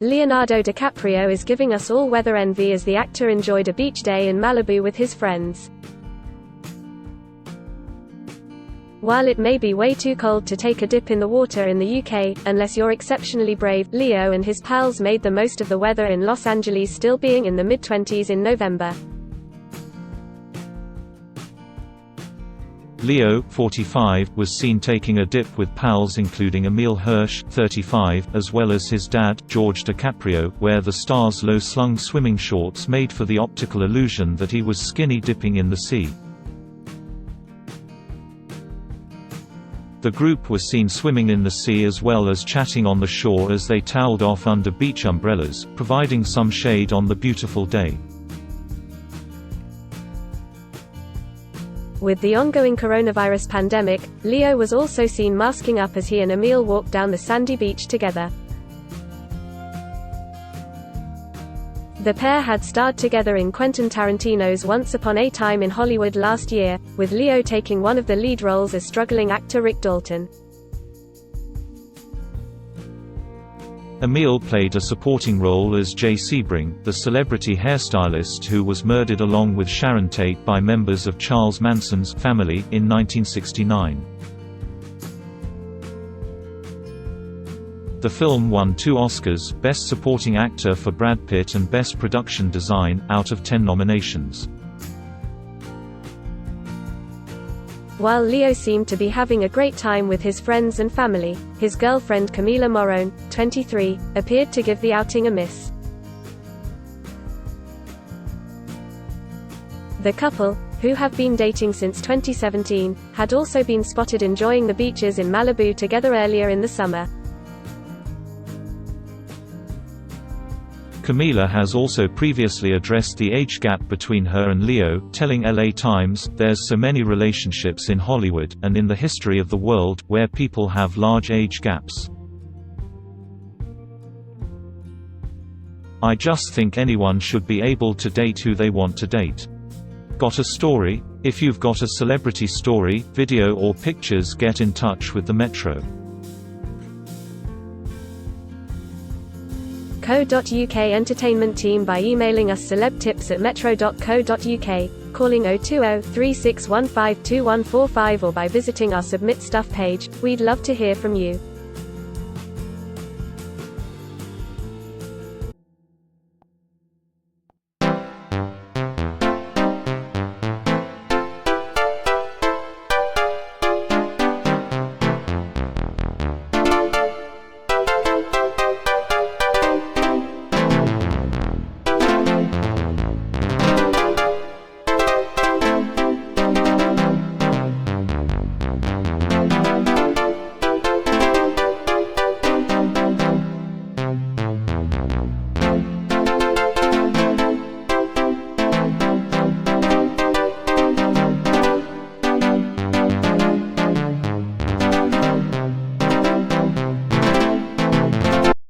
Leonardo DiCaprio is giving us all weather envy as the actor enjoyed a beach day in Malibu with his friends. While it may be way too cold to take a dip in the water in the UK, unless you're exceptionally brave, Leo and his pals made the most of the weather in Los Angeles, still being in the mid-20s in November. Leo, 45, was seen taking a dip with pals including Emile Hirsch, 35, as well as his dad, George DiCaprio, where the star's low-slung swimming shorts made for the optical illusion that he was skinny dipping in the sea. The group was seen swimming in the sea as well as chatting on the shore as they toweled off under beach umbrellas, providing some shade on the beautiful day. With the ongoing coronavirus pandemic, Leo was also seen masking up as he and Emile walked down the sandy beach together. The pair had starred together in Quentin Tarantino's Once Upon a Time in Hollywood last year, with Leo taking one of the lead roles as struggling actor Rick Dalton. Emile played a supporting role as Jay Sebring, the celebrity hairstylist who was murdered along with Sharon Tate by members of Charles Manson's family in 1969. The film won 2 Oscars, Best Supporting Actor for Brad Pitt and Best Production Design, out of 10 nominations. While Leo seemed to be having a great time with his friends and family, his girlfriend Camila Morrone, 23, appeared to give the outing a miss. The couple, who have been dating since 2017, had also been spotted enjoying the beaches in Malibu together earlier in the summer. Camila has also previously addressed the age gap between her and Leo, telling LA Times, "There's so many relationships in Hollywood, and in the history of the world, where people have large age gaps. I just think anyone should be able to date who they want to date. Got a story? If you've got a celebrity story, video or pictures, get in touch with the Metro. .co.uk entertainment team by emailing us celebtips@metro.co.uk, calling 020-3615-2145 or by visiting our Submit Stuff page. We'd love to hear from you.